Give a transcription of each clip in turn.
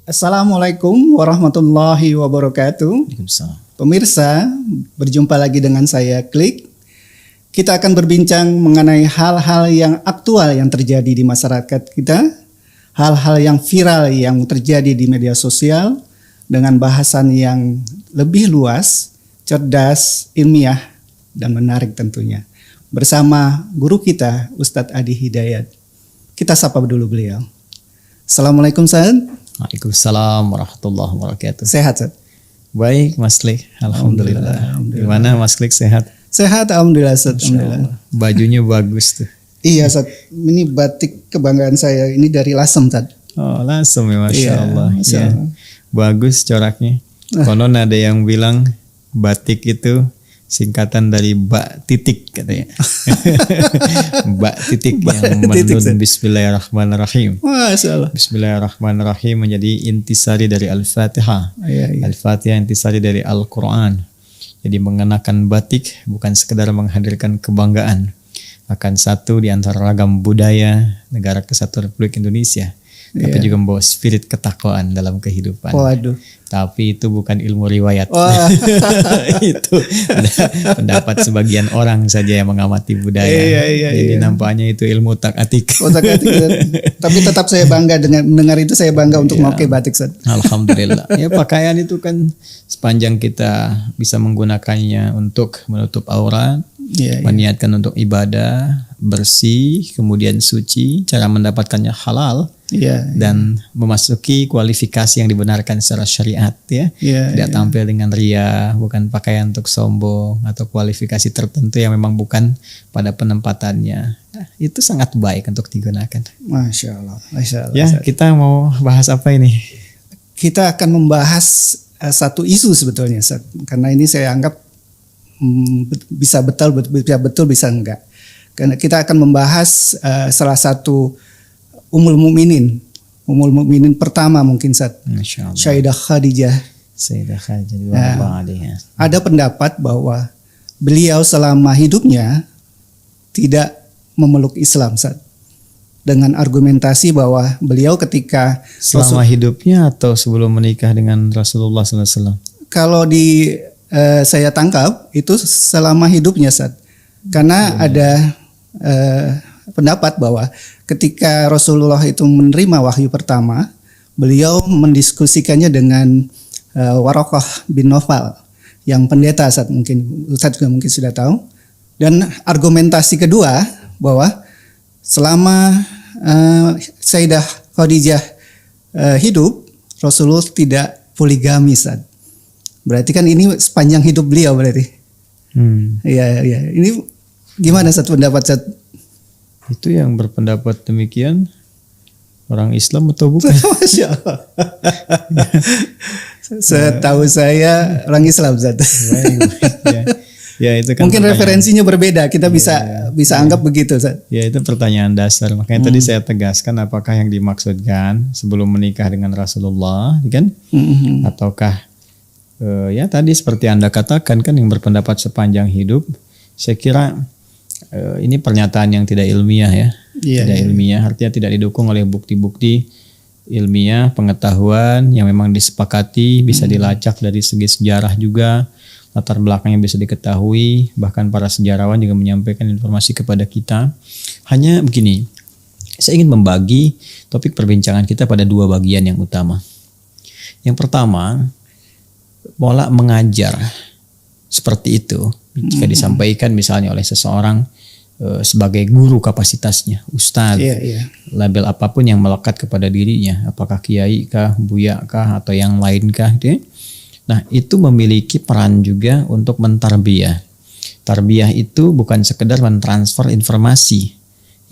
Assalamualaikum warahmatullahi wabarakatuh. Waalaikumsalam. Pemirsa, berjumpa lagi dengan saya Klik. Kita akan berbincang mengenai hal-hal yang aktual yang terjadi di masyarakat kita, hal-hal yang viral yang terjadi di media sosial dengan bahasan yang lebih luas, cerdas, ilmiah, dan menarik tentunya. Bersama guru kita, Ustadz Adi Hidayat. Kita sapa dulu beliau. Assalamualaikum Ustaz. Waalaikumsalam warahmatullahi wabarakatuh. Sehat Ustaz? Baik Mas Klik, Alhamdulillah. Gimana Mas Klik, sehat? Sehat, Alhamdulillah Ustaz. Alhamdulillah. Bajunya bagus tuh. Iya Ustaz, ini batik kebanggaan saya, ini dari Lasem Ustaz. Oh langsung ya, Masya Allah. Masya Ya. Allah. Bagus coraknya. Konon ada yang bilang batik itu singkatan dari bak titik katanya. Bak titik yang menun Bismillahirrahmanirrahim. Masya Allah. Bismillahirrahmanirrahim menjadi intisari dari Al-Fatihah. Iya. Al-Fatihah intisari dari Al-Quran. Jadi mengenakan batik bukan sekedar menghadirkan kebanggaan akan satu di antara ragam budaya Negara Kesatuan Republik Indonesia, tapi juga membawa spirit ketakwaan dalam kehidupan. Waduh. Tapi itu bukan ilmu riwayat. Wah. Itu pendapat sebagian orang saja yang mengamati budaya. Jadi nampaknya itu ilmu tak-atik. Tapi tetap saya bangga dengan mendengar itu, saya bangga untuk memakai batik Ustaz. Alhamdulillah. Ya, pakaian itu kan sepanjang kita bisa menggunakannya untuk menutup aurat, meniatkan untuk ibadah, bersih, kemudian suci, cara mendapatkannya halal, dan memasuki kualifikasi yang dibenarkan secara syariat, tidak tampil dengan ria, bukan pakaian untuk sombong atau kualifikasi tertentu yang memang bukan pada penempatannya. Nah, itu sangat baik untuk digunakan. Masya Allah. Masya Allah. Ya, kita mau bahas apa ini? Kita akan membahas satu isu sebetulnya Ustaz. Karena ini saya anggap bisa betul bisa enggak. Karena kita akan membahas salah satu Ummul Mukminin pertama mungkin Ustaz. Sayyidah Khadijah. Ada pendapat bahwa beliau selama hidupnya tidak memeluk Islam Ustaz. Dengan argumentasi bahwa beliau ketika selama hidupnya atau sebelum menikah dengan Rasulullah SAW? Kalau saya tangkap itu selama hidupnya Ustaz. Karena ada pendapat bahwa ketika Rasulullah itu menerima wahyu pertama, beliau mendiskusikannya dengan Waraqah bin Nawfal yang pendeta Ustaz, mungkin Ustaz juga mungkin sudah tahu. Dan argumentasi kedua bahwa selama Sayyidah Khadijah hidup, Rasulullah tidak poligami Ustaz. Berarti kan ini sepanjang hidup beliau berarti. Iya. Ini gimana Ustaz pendapat Ustaz? Itu yang berpendapat demikian orang Islam atau bukan? Masya Allah. Setahu saya orang Islam Ustaz. Ya, itu kan mungkin referensinya berbeda. Kita bisa anggap begitu Ustaz. Ya, itu pertanyaan dasar. Makanya tadi saya tegaskan apakah yang dimaksudkan sebelum menikah dengan Rasulullah, kan? Ataukah ya tadi seperti Anda katakan kan yang berpendapat sepanjang hidup. Saya kira ini pernyataan yang tidak ilmiah ya. Tidak ilmiah, artinya tidak didukung oleh bukti-bukti ilmiah, pengetahuan yang memang disepakati, bisa dilacak dari segi sejarah juga, latar belakangnya bisa diketahui, bahkan para sejarawan juga menyampaikan informasi kepada kita. Hanya begini, saya ingin membagi topik perbincangan kita pada dua bagian yang utama. Yang pertama, pola mengajar seperti itu jika disampaikan misalnya oleh seseorang sebagai guru kapasitasnya, ustadz, label apapun yang melekat kepada dirinya, apakah kiai kah, buya kah, atau yang lain kah, gitu ya. Nah, itu memiliki peran juga untuk mentarbiyah. Tarbiyah itu bukan sekedar mentransfer informasi.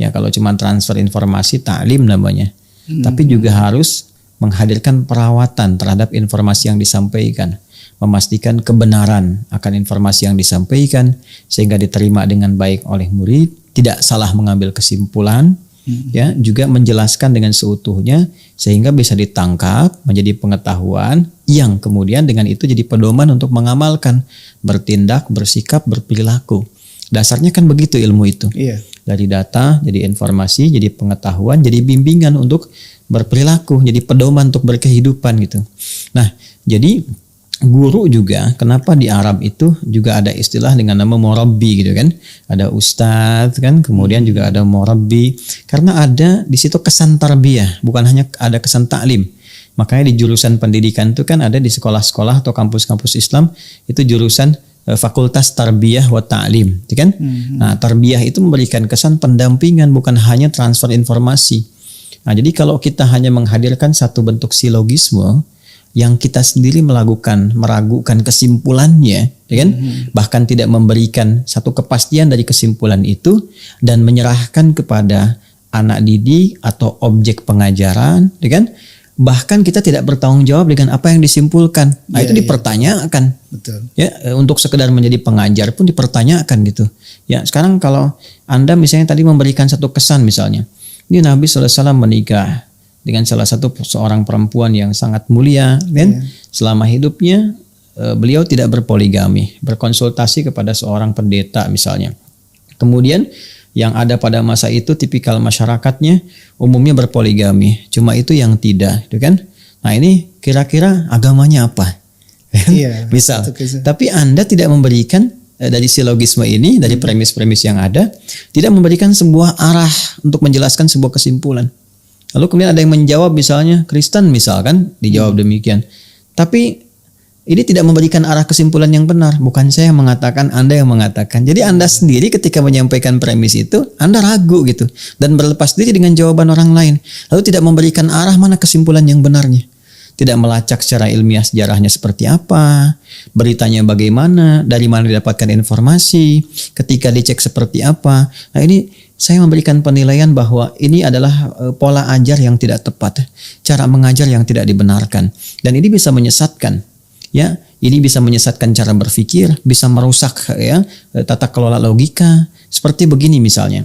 Ya, kalau cuma transfer informasi, ta'lim namanya. Tapi juga harus menghadirkan perawatan terhadap informasi yang disampaikan. Memastikan kebenaran akan informasi yang disampaikan sehingga diterima dengan baik oleh murid, tidak salah mengambil kesimpulan, ya, juga menjelaskan dengan seutuhnya sehingga bisa ditangkap menjadi pengetahuan yang kemudian dengan itu jadi pedoman untuk mengamalkan, bertindak, bersikap, berperilaku. Dasarnya kan begitu ilmu itu. dari data jadi informasi, jadi pengetahuan, jadi bimbingan untuk berperilaku, jadi pedoman untuk berkehidupan gitu. Nah, jadi guru juga, kenapa di Arab itu juga ada istilah dengan nama murabbi gitu kan? Ada ustadz kan, kemudian juga ada murabbi, karena ada di situ kesan tarbiyah, bukan hanya ada kesan taklim. Makanya di jurusan pendidikan itu kan ada di sekolah-sekolah atau kampus-kampus Islam itu jurusan fakultas tarbiyah wa ta'lim, kan? Nah, tarbiyah itu memberikan kesan pendampingan, bukan hanya transfer informasi. Nah, jadi kalau kita hanya menghadirkan satu bentuk silogisme yang kita sendiri meragukan kesimpulannya, ya kan? Bahkan tidak memberikan satu kepastian dari kesimpulan itu dan menyerahkan kepada anak didik atau objek pengajaran, ya kan? Bahkan kita tidak bertanggung jawab dengan apa yang disimpulkan. Nah, itu dipertanyakan. Betul. Ya, untuk sekedar menjadi pengajar pun dipertanyakan gitu. Ya, sekarang kalau Anda misalnya tadi memberikan satu kesan misalnya, ini Nabi SAW menikah dengan salah satu seorang perempuan yang sangat mulia, kan? Selama hidupnya beliau tidak berpoligami, berkonsultasi kepada seorang pendeta misalnya. Kemudian yang ada pada masa itu tipikal masyarakatnya umumnya berpoligami, cuma itu yang tidak, gitu kan? Nah, ini kira-kira agamanya apa? Iya, misal. Tapi Anda tidak memberikan dari silogisme ini, dari premis-premis yang ada, tidak memberikan sebuah arah untuk menjelaskan sebuah kesimpulan. Lalu kemudian ada yang menjawab misalnya Kristen misalkan dijawab demikian. Tapi ini tidak memberikan arah kesimpulan yang benar. Bukan saya yang mengatakan, Anda yang mengatakan. Jadi Anda sendiri ketika menyampaikan premis itu, Anda ragu gitu. Dan berlepas diri dengan jawaban orang lain. Lalu tidak memberikan arah mana kesimpulan yang benarnya. Tidak melacak secara ilmiah sejarahnya seperti apa. Beritanya bagaimana, dari mana didapatkan informasi. Ketika dicek seperti apa. Nah, ini saya memberikan penilaian bahwa ini adalah pola ajar yang tidak tepat. Cara mengajar yang tidak dibenarkan. Dan ini bisa menyesatkan. Ya, ini bisa menyesatkan cara berpikir, bisa merusak ya tata kelola logika. Seperti begini misalnya.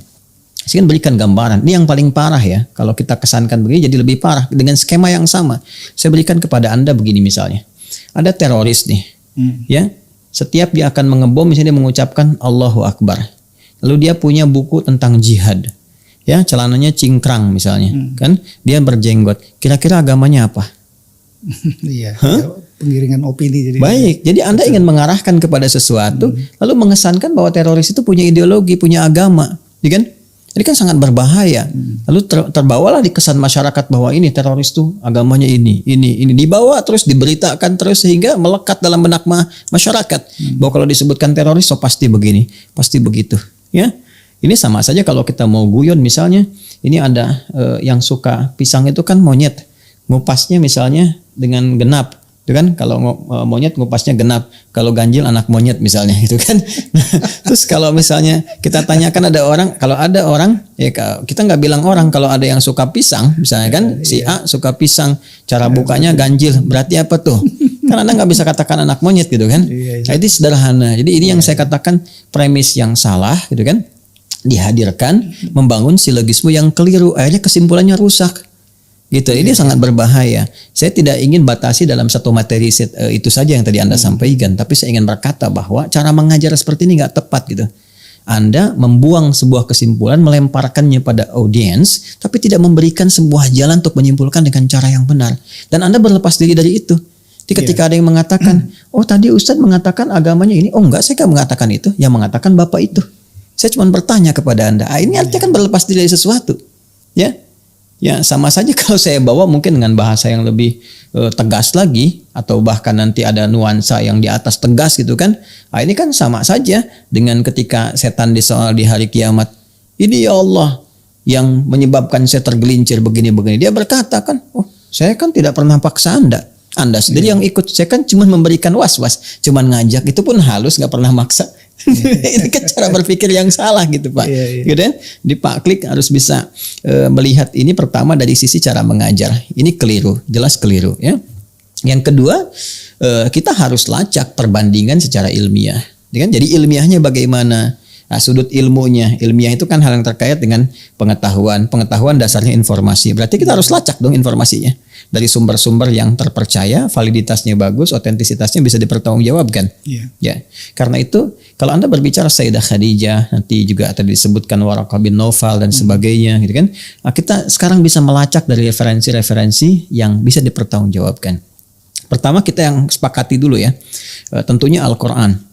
Saya berikan gambaran. Ini yang paling parah ya. Kalau kita kesankan begini jadi lebih parah dengan skema yang sama. Saya berikan kepada Anda begini misalnya. Ada teroris nih. Ya. Setiap dia akan mengebom misalnya dia mengucapkan Allahu Akbar. Lalu dia punya buku tentang jihad. Ya, celananya cingkrang misalnya, kan? Dia berjenggot. Kira-kira agamanya apa? Iya. Pengiringan opini jadi. Baik, jadi Anda ingin mengarahkan kepada sesuatu, lalu mengesankan bahwa teroris itu punya ideologi, punya agama, ya kan? Ini kan sangat berbahaya. Lalu terbawalah di kesan masyarakat bahwa ini teroris tuh agamanya ini dibawa terus diberitakan terus sehingga melekat dalam benak masyarakat bahwa kalau disebutkan teroris so pasti begini, pasti begitu, ya. Ini sama saja kalau kita mau guyon misalnya, ini ada yang suka pisang itu kan monyet, ngupasnya misalnya dengan genap. Itu kan kalau monyet ngupasnya genap, kalau ganjil anak monyet misalnya gitu kan. Terus kalau misalnya kita tanyakan kalau ada orang ya kita nggak bilang orang, kalau ada yang suka pisang misalnya kan si A suka pisang, cara bukanya ganjil, berarti apa tuh? Kan Anda nggak bisa katakan anak monyet gitu kan. Nah, itu sederhana. Jadi ini yang saya katakan premis yang salah gitu kan, dihadirkan membangun silogisme yang keliru, akhirnya kesimpulannya rusak. Gitu, ini sangat berbahaya. Saya tidak ingin batasi dalam satu materi itu saja yang tadi Anda sampaikan, tapi saya ingin berkata bahwa cara mengajar seperti ini nggak tepat gitu. Anda membuang sebuah kesimpulan, melemparkannya pada audiens, tapi tidak memberikan sebuah jalan untuk menyimpulkan dengan cara yang benar. Dan Anda berlepas diri dari itu. Jadi ketika ada yang mengatakan, oh tadi Ustadz mengatakan agamanya ini, oh enggak, saya nggak mengatakan itu, yang mengatakan Bapak itu. Saya cuma bertanya kepada Anda. Ini artinya kan berlepas diri dari sesuatu, ya. Ya sama saja kalau saya bawa mungkin dengan bahasa yang lebih tegas lagi, atau bahkan nanti ada nuansa yang di atas tegas gitu kan. Nah, ini kan sama saja dengan ketika setan disoal di hari kiamat. Ini ya Allah yang menyebabkan saya tergelincir begini-begini. Dia berkata kan, oh saya kan tidak pernah paksa Anda. Anda sendiri yang ikut. Saya kan cuma memberikan was-was, cuma ngajak, itu pun halus, gak pernah maksa. Ini kan cara berpikir yang salah gitu Pak. Gitu kan? Di Pak Klik harus bisa melihat ini pertama dari sisi cara mengajar. Ini keliru, jelas keliru ya. Yang kedua, kita harus lacak perbandingan secara ilmiah. Jadi ilmiahnya bagaimana? Nah, sudut ilmunya. Ilmiah itu kan hal yang terkait dengan pengetahuan. Pengetahuan dasarnya informasi. Berarti kita harus lacak dong informasinya. dari sumber-sumber yang terpercaya, validitasnya bagus, otentisitasnya bisa dipertanggungjawabkan. Ya, karena itu kalau Anda berbicara Sayyidah Khadijah, nanti juga tadi disebutkan Waraqah bin Naufal dan sebagainya, gitu kan? Nah, kita sekarang bisa melacak dari referensi-referensi yang bisa dipertanggungjawabkan. Pertama kita yang sepakati dulu ya, tentunya Al-Quran.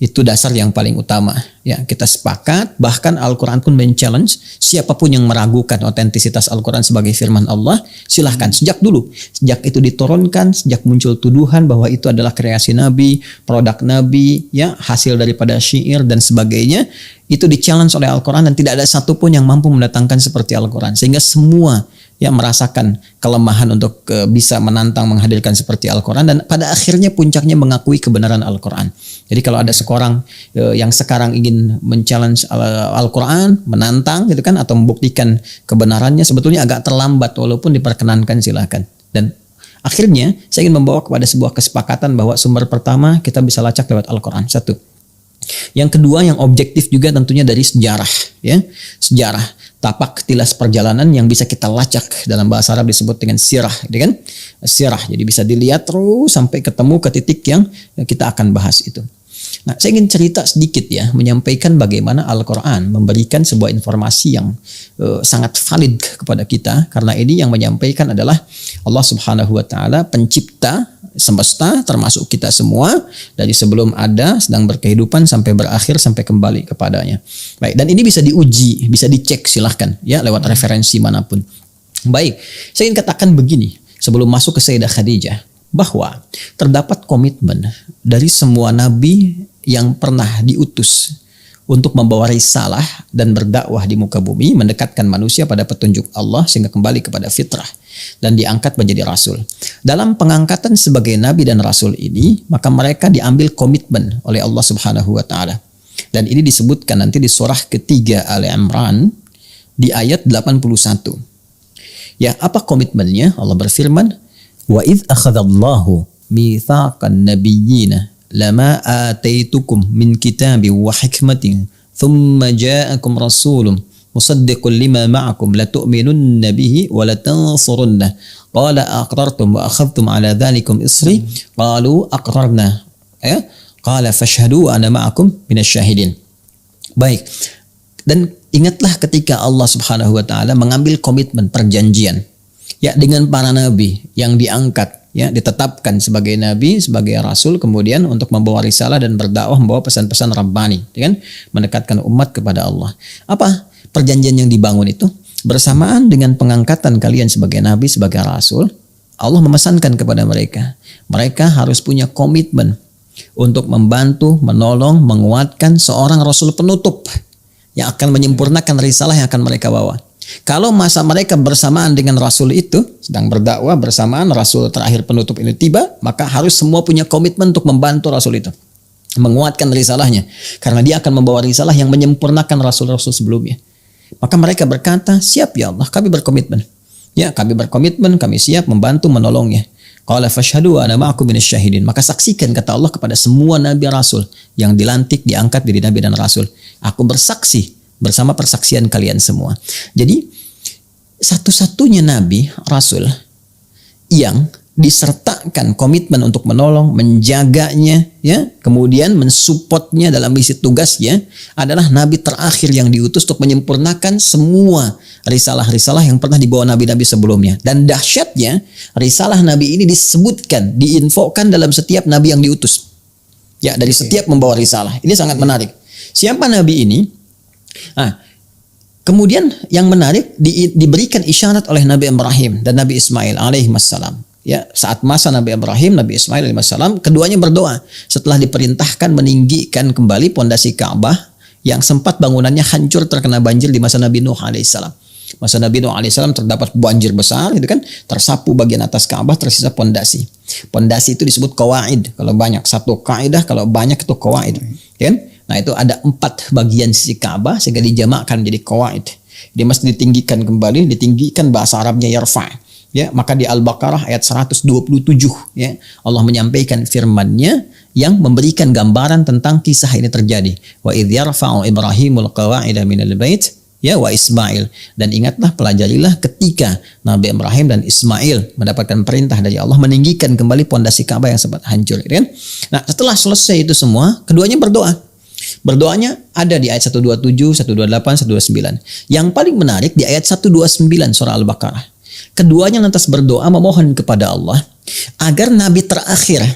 Itu dasar yang paling utama. Ya, kita sepakat, bahkan Al-Quran pun men-challenge siapapun yang meragukan otentisitas Al-Quran sebagai firman Allah, silahkan sejak dulu. Sejak itu diturunkan, sejak muncul tuduhan bahwa itu adalah kreasi Nabi, produk Nabi, ya, hasil daripada syair dan sebagainya, itu di-challenge oleh Al-Quran dan tidak ada satupun yang mampu mendatangkan seperti Al-Quran. Sehingga semua yang merasakan kelemahan untuk bisa menantang menghadirkan seperti Al-Quran dan pada akhirnya puncaknya mengakui kebenaran Al-Quran. Jadi kalau ada seorang yang sekarang ingin men-challenge Al-Quran, menantang gitu kan, atau membuktikan kebenarannya, sebetulnya agak terlambat walaupun diperkenankan, silakan. Dan akhirnya saya ingin membawa kepada sebuah kesepakatan bahwa sumber pertama kita bisa lacak lewat Al-Quran. Satu. Yang kedua yang objektif juga tentunya dari sejarah, ya. Sejarah, tapak tilas perjalanan yang bisa kita lacak, dalam bahasa Arab disebut dengan sirah, gitu kan? Sirah. Jadi bisa dilihat terus sampai ketemu ke titik yang kita akan bahas itu. Nah, saya ingin cerita sedikit ya, menyampaikan bagaimana Al-Quran memberikan sebuah informasi yang sangat valid kepada kita, karena ini yang menyampaikan adalah Allah Subhanahu wa taala, pencipta semesta termasuk kita semua, dari sebelum ada, sedang berkehidupan sampai berakhir sampai kembali kepadanya. Baik, dan ini bisa diuji, bisa dicek, silahkan ya lewat referensi manapun. Baik, saya ingin katakan begini sebelum masuk ke Sayyidah Khadijah, bahwa terdapat komitmen dari semua nabi yang pernah diutus untuk membawa risalah dan berdakwah di muka bumi, mendekatkan manusia pada petunjuk Allah sehingga kembali kepada fitrah dan diangkat menjadi rasul. Dalam pengangkatan sebagai nabi dan rasul ini, maka mereka diambil komitmen oleh Allah Subhanahu wa taala. Dan ini disebutkan nanti di surah ketiga Ali Imran di ayat 81. Ya, apa komitmennya? Allah berfirman, "Wa idz akhadallahu mitsaqan nabiyyina lama ataitukum min kitabin wa hikmatin thumma ja'akum rasulun musaddiqun lima ma'akum latu'minunna bihi wa latansurunna qala aqrartum wa akhadhtum ala dhalikum isri qalu aqrarna ya qala fashhadu ana ma'akum minasyahidin." Baik, dan ingatlah ketika Allah Subhanahu wa taala mengambil komitmen perjanjian ya dengan para nabi yang diangkat, ya, ditetapkan sebagai nabi, sebagai rasul, kemudian untuk membawa risalah dan berdakwah, membawa pesan-pesan Rabbani, kan? Mendekatkan umat kepada Allah. Apa perjanjian yang dibangun itu? Bersamaan dengan pengangkatan kalian sebagai nabi, sebagai rasul, Allah memesankan kepada mereka, mereka harus punya komitmen untuk membantu, menolong, menguatkan seorang rasul penutup yang akan menyempurnakan risalah yang akan mereka bawa. Kalau masa mereka bersamaan dengan Rasul itu sedang berdakwah, bersamaan Rasul terakhir penutup ini tiba, maka harus semua punya komitmen untuk membantu Rasul itu, menguatkan risalahnya, karena dia akan membawa risalah yang menyempurnakan Rasul-Rasul sebelumnya. Maka mereka berkata, siap ya Allah, kami berkomitmen. Ya, kami berkomitmen, kami siap membantu, menolongnya. Qala fashhadu ana ma'akum minasyahidin. Maka saksikan, kata Allah, kepada semua nabi rasul yang dilantik, diangkat jadi nabi dan rasul. Aku bersaksi bersama persaksian kalian semua. Jadi satu-satunya nabi rasul yang disertakan komitmen untuk menolong, menjaganya, ya, kemudian mensupportnya dalam misi tugasnya adalah nabi terakhir yang diutus untuk menyempurnakan semua risalah-risalah yang pernah dibawa nabi-nabi sebelumnya. Dan dahsyatnya, risalah nabi ini disebutkan, diinfokan dalam setiap nabi yang diutus. Ya, dari setiap membawa risalah. Ini sangat menarik. Siapa nabi ini? Nah, kemudian yang menarik diberikan isyarat oleh Nabi Ibrahim dan Nabi Ismail alaihissalam. Ya, saat masa Nabi Ibrahim, Nabi Ismail alaihissalam, keduanya berdoa setelah diperintahkan meninggikan kembali pondasi Ka'bah yang sempat bangunannya hancur terkena banjir di masa Nabi Nuh alaihissalam. Masa Nabi Nuh alaihissalam terdapat banjir besar, itu kan, tersapu bagian atas Ka'bah, tersisa pondasi. Pondasi itu disebut qawaid. Kalau banyak satu kaidah, kalau banyak itu qawaid. Kan? Nah, itu ada 4 bagian sisi Ka'bah sehingga dijamakkan menjadi qawaid. Dia mesti ditinggikan kembali, ditinggikan, bahasa Arabnya yarfa'. Ya, maka di Al-Baqarah ayat 127 ya, Allah menyampaikan firman-Nya yang memberikan gambaran tentang kisah ini terjadi. Wa idz yarfa'u Ibrahimul qawa'ida minal bait ya wa Ismail, dan ingatlah, pelajarilah ketika Nabi Ibrahim dan Ismail mendapatkan perintah dari Allah meninggikan kembali pondasi Ka'bah yang sempat hancur, kan? Nah, setelah selesai itu semua, keduanya berdoa. Berdoanya ada di ayat 127, 128, 129. Yang paling menarik di ayat 129 surah Al-Baqarah. Keduanya lantas berdoa memohon kepada Allah agar nabi terakhir,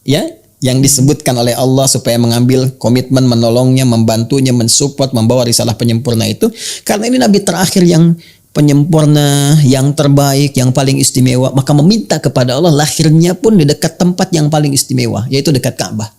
ya, yang disebutkan oleh Allah supaya mengambil komitmen menolongnya, membantunya, mensupport, membawa risalah penyempurna itu. Karena ini nabi terakhir yang penyempurna, yang terbaik, yang paling istimewa, maka meminta kepada Allah lahirnya pun di dekat tempat yang paling istimewa, yaitu dekat Ka'bah.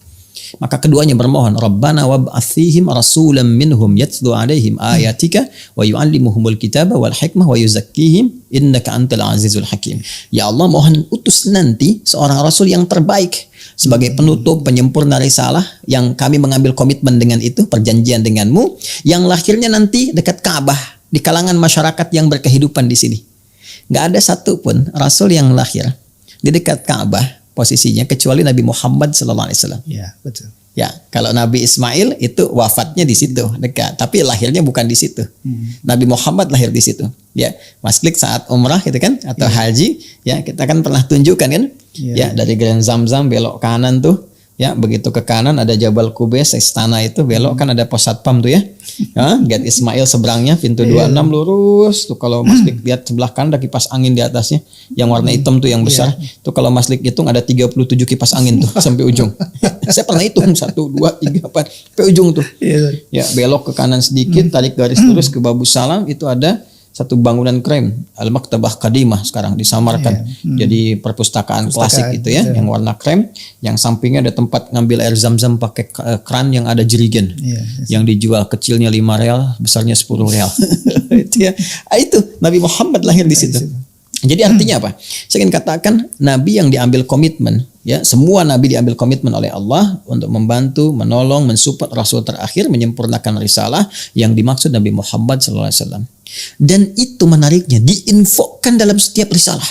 Maka keduanya bermohon, Rabbana wab'ats fihim rasulan minhum yatlu 'alaihim ayatika wa yu'allimuhumul kitaba wal hikmah wa yuzakkihim innaka antal azizul hakim. Ya Allah, mohon utus nanti seorang rasul yang terbaik sebagai penutup penyempurna risalah, yang kami mengambil komitmen dengan itu, perjanjian denganmu, yang lahirnya nanti dekat Ka'bah di kalangan masyarakat yang berkehidupan di sini. Nggak ada satupun rasul yang lahir di dekat Ka'bah posisinya kecuali Nabi Muhammad SAW. Ya, betul. Ya, kalau Nabi Ismail itu wafatnya di situ dekat, tapi lahirnya bukan di situ. Nabi Muhammad lahir di situ. Ya, Mas Klik saat umrah gitu kan, atau haji, ya kita kan pernah tunjukkan kan, ya dari Grand Zamzam belok kanan tuh, ya begitu ke kanan ada Jabal Qubais, istana itu, belok kan ada pos satpam tuh ya. Gate Ismail seberangnya, pintu 26 lurus tuh, kalau Mas Lik lihat sebelah kanan ada kipas angin di atasnya yang warna hitam tuh yang besar. Tuh kalau Mas Lik hitung ada 37 kipas angin tuh sampai ujung. Saya pernah hitung 1, 2, 3, 4 sampai ujung tuh. Ya, belok ke kanan sedikit, tarik garis lurus ke Babu Salam, itu ada satu bangunan krem, Al-Maktabah Qadimah sekarang disamarkan jadi perpustakaan klasik itu ya, yang warna krem, yang sampingnya ada tempat ngambil air zam-zam pakai keran yang ada jerigen, yang dijual, kecilnya 5 real, besarnya 10 real. Itu ya, itu Nabi Muhammad lahir di situ. Jadi artinya apa? Saya ingin katakan, Nabi yang diambil komitmen, ya semua Nabi diambil komitmen oleh Allah untuk membantu, menolong, mensupport Rasul terakhir menyempurnakan risalah yang dimaksud Nabi Muhammad SAW. Dan itu menariknya diinfokan dalam setiap risalah.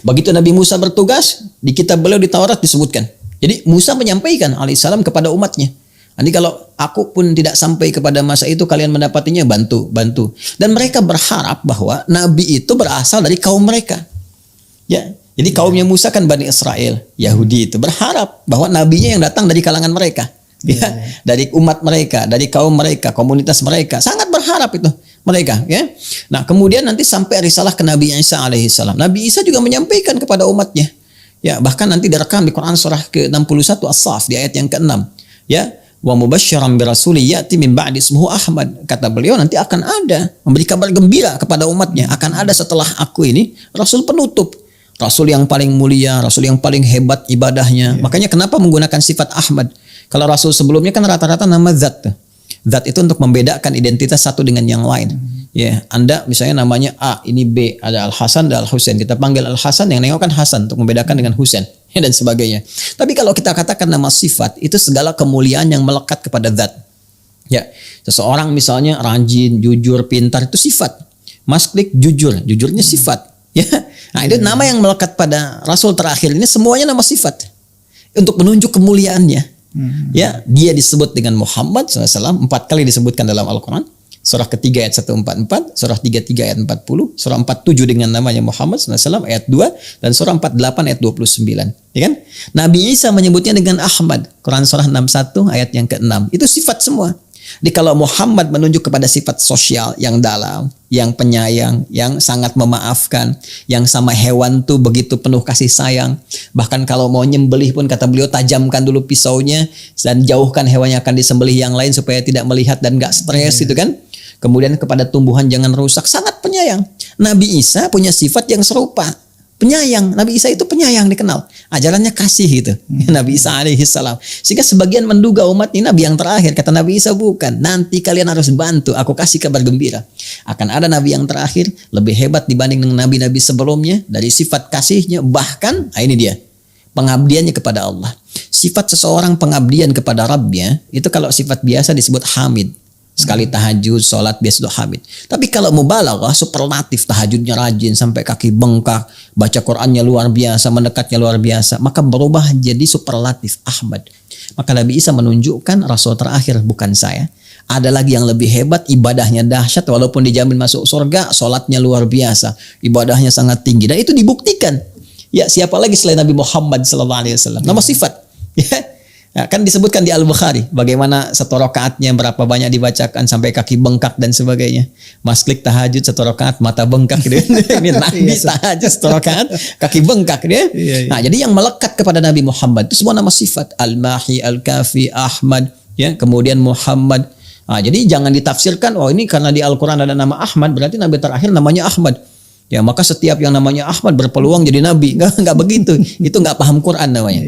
Begitu Nabi Musa bertugas, di kitab beliau di Taurat disebutkan. Jadi Musa menyampaikan alaihissalam kepada umatnya. Nanti kalau aku pun tidak sampai kepada masa itu, kalian mendapatinya, bantu. Dan mereka berharap bahwa Nabi itu berasal dari kaum mereka. Ya, jadi kaumnya Musa kan Bani Israel, Yahudi itu berharap bahwa nabinya yang datang dari kalangan mereka. Ya, dari umat mereka, dari kaum mereka, komunitas mereka, sangat berharap itu mereka. Ya, nah kemudian nanti sampai risalah ke Nabi Isa alaihissalam. Nabi Isa juga menyampaikan kepada umatnya. Ya, bahkan nanti direkam di Quran surah ke-61 As-Saff di ayat yang ke-6. Ya, wa mubasysyiran bi rasulin ya'ti min ba'di ismuhu Ahmad. Kata beliau nanti akan ada memberi kabar gembira kepada umatnya, akan ada setelah aku ini rasul penutup, rasul yang paling mulia, rasul yang paling hebat ibadahnya. Makanya kenapa menggunakan sifat Ahmad? Kalau rasul sebelumnya kan rata-rata nama zat. Zat itu untuk membedakan identitas satu dengan yang lain. Ya, Anda misalnya namanya A, ini B, ada Al-Hasan, ada Al-Husain. Kita panggil Al-Hasan, yang nengok kan Hasan untuk membedakan dengan Husain, ya, dan sebagainya. Tapi kalau kita katakan nama sifat, itu segala kemuliaan yang melekat kepada zat. Ya, seseorang misalnya rajin, jujur, pintar, itu sifat. Mas Klik jujur, jujurnya sifat. Ya, nah itu nama yang melekat pada Rasul terakhir ini, semuanya nama sifat untuk menunjuk kemuliaannya. Ya, dia disebut dengan Muhammad SAW 4 kali disebutkan dalam Al-Quran. Surah ketiga ayat 144, surah 33 ayat 40, surah 47 dengan namanya Muhammad SAW ayat 2, dan surah 48 ayat 29. Ya kan? Nabi Isa menyebutnya dengan Ahmad, Quran surah 61 ayat yang ke-6. Itu sifat semua. Jadi kalau Muhammad menunjuk kepada sifat sosial yang dalam, yang penyayang, yang sangat memaafkan, yang sama hewan tuh begitu penuh kasih sayang. Bahkan kalau mau nyembelih pun kata beliau, tajamkan dulu pisaunya dan jauhkan hewan yang akan disembelih yang lain supaya tidak melihat dan gak stres itu kan. Kemudian kepada tumbuhan jangan rusak, sangat penyayang. Nabi Isa punya sifat yang serupa, penyayang. Nabi Isa itu penyayang dikenal. Ajarannya kasih gitu. Nabi Isa alaihissalam. Sehingga sebagian menduga umat ini Nabi yang terakhir. Kata Nabi Isa bukan. Nanti kalian harus bantu. Aku kasih kabar gembira. Akan ada Nabi yang terakhir. Lebih hebat dibanding dengan Nabi-Nabi sebelumnya. Dari sifat kasihnya. Bahkan, ini dia. Pengabdiannya kepada Allah. Sifat seseorang pengabdian kepada Rabbnya. Itu kalau sifat biasa disebut hamid. Sekali tahajud, sholat, biasa doa hamid. Tapi kalau mubalaghah, superlatif, tahajudnya rajin sampai kaki bengkak, baca Qur'annya luar biasa, mendekatnya luar biasa, maka berubah jadi superlatif Ahmad. Maka Nabi Isa menunjukkan Rasul terakhir bukan saya. Ada lagi yang lebih hebat, ibadahnya dahsyat, walaupun dijamin masuk surga, sholatnya luar biasa, ibadahnya sangat tinggi, dan itu dibuktikan. Ya, siapa lagi selain Nabi Muhammad SAW? Nama sifat. Ya, kan disebutkan di Al-Bukhari bagaimana satu rakaatnya berapa banyak dibacakan sampai kaki bengkak dan sebagainya. Mas Klik tahajud satu rakaat mata bengkak gitu. Ini Nabi tahajud satu rakaat kaki bengkak dia. Nah, jadi yang melekat kepada Nabi Muhammad itu semua nama sifat. Al-Mahi, Al-Kafi, Ahmad, ya, kemudian Muhammad. Nah, jadi jangan ditafsirkan, oh ini karena di Al-Quran ada nama Ahmad berarti Nabi terakhir namanya Ahmad. Ya, maka setiap yang namanya Ahmad berpeluang jadi nabi. Enggak begitu. Itu enggak paham Quran namanya.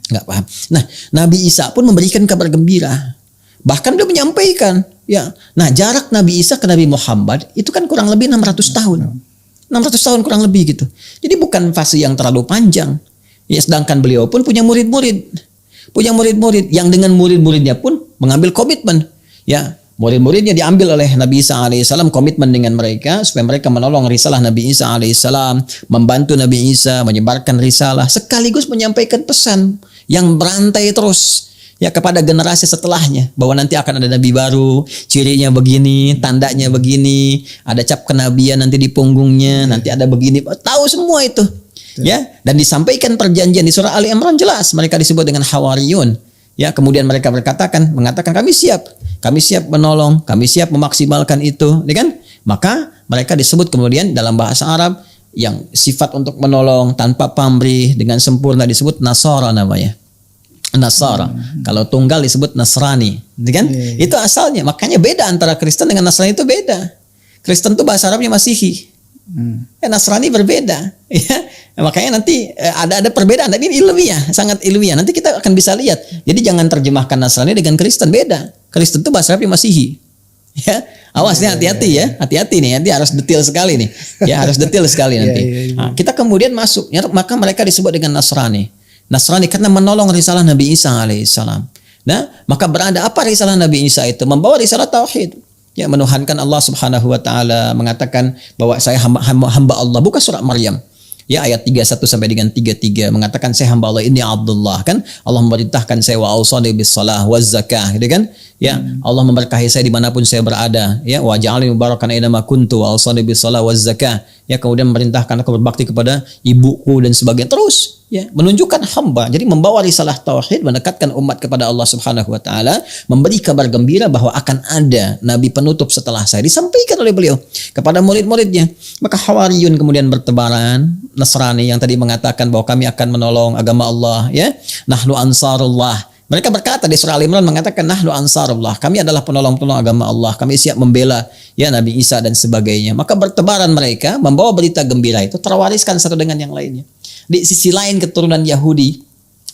Enggak paham. Nah, Nabi Isa pun memberikan kabar gembira. Bahkan dia menyampaikan, ya. Nah, jarak Nabi Isa ke Nabi Muhammad itu kan kurang lebih 600 tahun. 600 tahun kurang lebih gitu. Jadi bukan fase yang terlalu panjang. Ya, sedangkan beliau pun punya murid-murid. Punya murid-murid yang dengan murid-muridnya pun mengambil komitmen. Ya, murid-muridnya diambil oleh Nabi Isa alaihissalam, komitmen dengan mereka supaya mereka menolong risalah Nabi Isa alaihissalam, membantu Nabi Isa menyebarkan risalah, sekaligus menyampaikan pesan yang berantai terus ya kepada generasi setelahnya, bahwa nanti akan ada nabi baru, cirinya begini, tandanya begini, ada cap kenabian nanti di punggungnya, nanti ada begini, tahu semua itu. Ya, dan disampaikan perjanjian di surah Ali Imran jelas mereka disebut dengan Hawariyun. Ya, kemudian mereka mengatakan kami siap menolong, kami siap memaksimalkan itu, ya kan? Maka mereka disebut kemudian dalam bahasa Arab yang sifat untuk menolong tanpa pamrih dengan sempurna disebut Nasara namanya. Nasara. Kalau tunggal disebut Nasrani, ya kan? Itu asalnya. Makanya beda antara Kristen dengan Nasrani itu beda. Kristen itu bahasa Arabnya Masihi. Nasrani berbeda, ya. Makanya nanti ada perbedaan. Ini ilmiah, sangat ilmiah. Nanti kita akan bisa lihat. Jadi jangan terjemahkan Nasrani dengan Kristen, beda. Kristen itu bahasa Arabnya Masihi. Ya, awas nih, hati-hati ya, hati-hati nih. Nanti harus detail sekali nih. Ya, harus detail sekali nanti. Nah, kita kemudian masuk, ya, maka mereka disebut dengan Nasrani. Nasrani karena menolong risalah Nabi Isa alaihissalam. Nah, maka berada apa risalah Nabi Isa itu? Membawa risalah tauhid. Ya, menuhankan Allah Subhanahu wa taala, mengatakan bahwa saya hamba Allah, buka surat Maryam. Ya, ayat 31 sampai dengan 33 mengatakan saya hamba Allah, ini Abdullah, kan? Allah memerintahkan saya wa ausani bis shalah waz zakah, gitu kan? Ya, Allah memberkahi saya dimanapun saya berada, ya, wa ja'alni mubarakan aina ma kuntu wa ausani bis shalah waz zakah. Ya, kemudian memerintahkan aku berbakti kepada ibuku dan sebagainya. Terus, ya, menunjukkan hamba. Jadi membawa risalah tauhid, mendekatkan umat kepada Allah Subhanahu wa taala, memberi kabar gembira bahwa akan ada nabi penutup setelah saya, disampaikan oleh beliau kepada murid-muridnya. Maka Hawariyun kemudian bertebaran, Nasrani yang tadi mengatakan bahwa kami akan menolong agama Allah, ya. Nahnu ansarullah. Mereka berkata di surah Al-Imran mengatakan nahnu ansarullah, kami adalah penolong-penolong agama Allah, kami siap membela ya Nabi Isa dan sebagainya. Maka bertebaran mereka membawa berita gembira itu, terwariskan satu dengan yang lainnya. Di sisi lain keturunan Yahudi,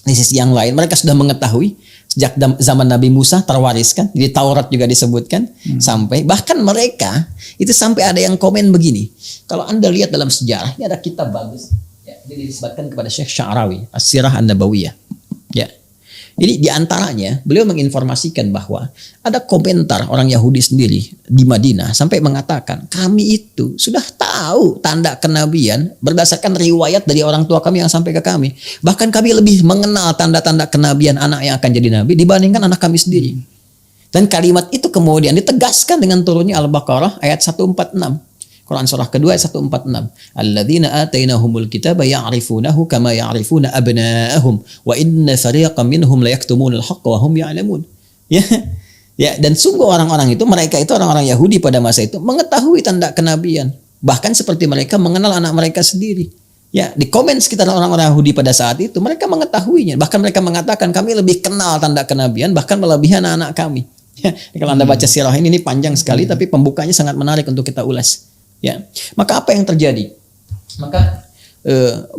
di sisi yang lain mereka sudah mengetahui sejak zaman Nabi Musa terwariskan, di Taurat juga disebutkan, sampai bahkan mereka itu sampai ada yang komen begini. Kalau Anda lihat dalam sejarah, ini ada kitab bagus ya, ini disebutkan kepada Syekh Sya'rawi, As-Sirah An-Nabawiyah. Ya. Ini diantaranya beliau menginformasikan bahwa ada komentar orang Yahudi sendiri di Madinah sampai mengatakan kami itu sudah tahu tanda kenabian berdasarkan riwayat dari orang tua kami yang sampai ke kami. Bahkan kami lebih mengenal tanda-tanda kenabian anak yang akan jadi nabi dibandingkan anak kami sendiri. Dan kalimat itu kemudian ditegaskan dengan turunnya Al-Baqarah ayat 146. Quran surah kedua ayat 146. Alladzina atainahumul kitaba ya'rifunahu kama ya'rifuna abna'ahum wa inna fariqan minhum la yaktumunal haqqa wa hum ya'lamun. Ya. Ya, dan sungguh orang-orang itu, mereka itu orang-orang Yahudi pada masa itu mengetahui tanda kenabian. Bahkan seperti mereka mengenal anak mereka sendiri. Ya, di komen sekitar orang-orang Yahudi pada saat itu mereka mengetahuinya. Bahkan mereka mengatakan kami lebih kenal tanda kenabian bahkan melebihi anak-anak kami. Ya, kalau Anda baca sirah ini panjang sekali tapi pembukanya sangat menarik untuk kita ulas. Ya, maka apa yang terjadi? Maka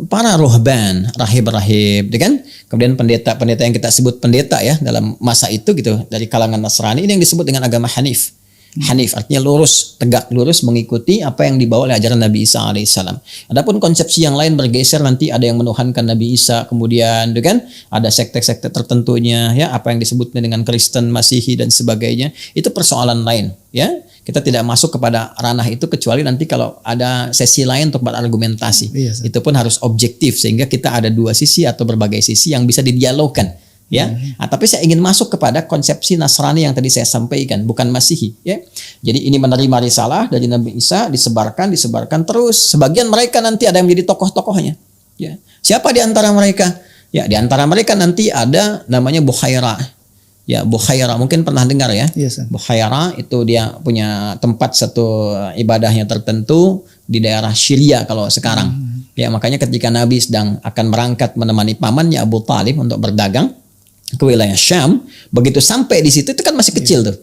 para ruhban, rahib-rahib, kan? Kemudian pendeta-pendeta yang kita sebut pendeta ya dalam masa itu gitu dari kalangan Nasrani, ini yang disebut dengan agama Hanif. Hanif artinya lurus, tegak lurus mengikuti apa yang dibawa oleh ajaran Nabi Isa alaihissalam. Adapun konsepsi yang lain bergeser, nanti ada yang menuhankan Nabi Isa, kemudian kan ada sekte-sekte tertentunya ya, apa yang disebutnya dengan Kristen, Masihi dan sebagainya. Itu persoalan lain ya. Kita tidak masuk kepada ranah itu kecuali nanti kalau ada sesi lain untuk berargumentasi. Itu pun harus objektif sehingga kita ada dua sisi atau berbagai sisi yang bisa didialogkan. Ya, tapi saya ingin masuk kepada konsepsi Nasrani yang tadi saya sampaikan, bukan Masihi. Ya, jadi ini menerima risalah dari Nabi Isa, disebarkan terus. Sebagian mereka nanti ada yang menjadi tokoh-tokohnya. Ya, siapa di antara mereka? Ya, di antara mereka nanti ada namanya Bukhaira. Ya, Bukhaira mungkin pernah dengar ya. Yes, Bukhaira itu dia punya tempat satu ibadahnya tertentu di daerah Syria kalau sekarang. Ya, makanya ketika Nabi sedang akan berangkat menemani pamannya Abu Talib untuk berdagang ke wilayah Syam, begitu sampai di situ itu kan masih kecil tuh.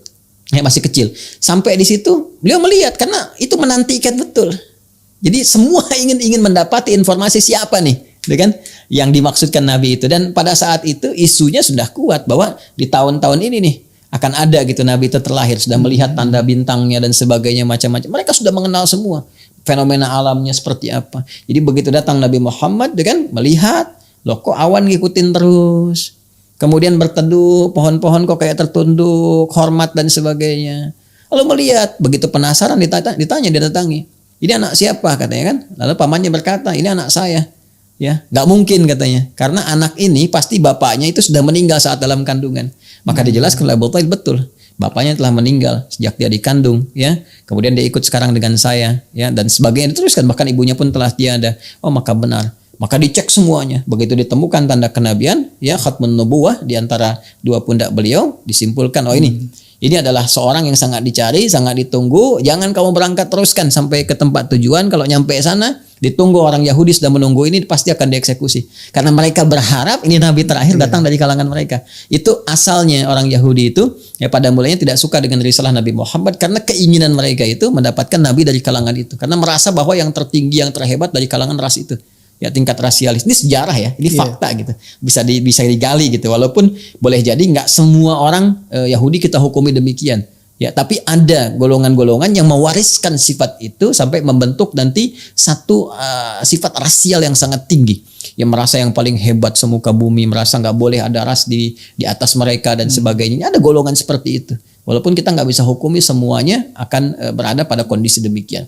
Ya, masih kecil. Sampai di situ beliau melihat karena itu menantikan betul. Jadi semua ingin mendapati informasi siapa nih, gitu kan? Yang dimaksudkan Nabi itu, dan pada saat itu isunya sudah kuat bahwa di tahun-tahun ini nih akan ada gitu Nabi itu terlahir, sudah melihat tanda bintangnya dan sebagainya macam-macam. Mereka sudah mengenal semua fenomena alamnya seperti apa. Jadi begitu datang Nabi Muhammad, kan melihat, loh kok awan ngikutin terus. Kemudian berteduh, pohon-pohon kok kayak tertunduk, hormat dan sebagainya. Lalu melihat, begitu penasaran ditanya, didatangi. Ini anak siapa katanya kan? Lalu pamannya berkata, ini anak saya. Ya, nggak mungkin katanya, karena anak ini pasti bapaknya itu sudah meninggal saat dalam kandungan. Maka dijelaskan oleh Abu Thalib betul, bapaknya telah meninggal sejak dia dikandung, ya. Kemudian dia ikut sekarang dengan saya, ya, dan sebagainya diteruskan. Bahkan ibunya pun telah tiada. Oh, maka benar. Maka dicek semuanya. Begitu ditemukan tanda kenabian, ya, khatmun nubuwah di antara dua pundak beliau, disimpulkan, oh ini adalah seorang yang sangat dicari, sangat ditunggu. Jangan kamu berangkat teruskan sampai ke tempat tujuan. Kalau nyampe sana, ditunggu orang Yahudi sudah menunggu, ini pasti akan dieksekusi. Karena mereka berharap ini Nabi terakhir datang dari kalangan mereka. Itu asalnya orang Yahudi itu, ya pada mulanya tidak suka dengan risalah Nabi Muhammad karena keinginan mereka itu mendapatkan Nabi dari kalangan itu. Karena merasa bahwa yang tertinggi, yang terhebat dari kalangan ras itu. Ya, tingkat rasialis. Ini sejarah ya, ini fakta gitu. Bisa digali gitu. Walaupun boleh jadi nggak semua orang Yahudi kita hukumi demikian. Ya, tapi ada golongan-golongan yang mewariskan sifat itu sampai membentuk nanti satu sifat rasial yang sangat tinggi. Yang merasa yang paling hebat semuka bumi, merasa nggak boleh ada ras di atas mereka dan sebagainya. Ada golongan seperti itu. Walaupun kita nggak bisa hukumi semuanya akan berada pada kondisi demikian.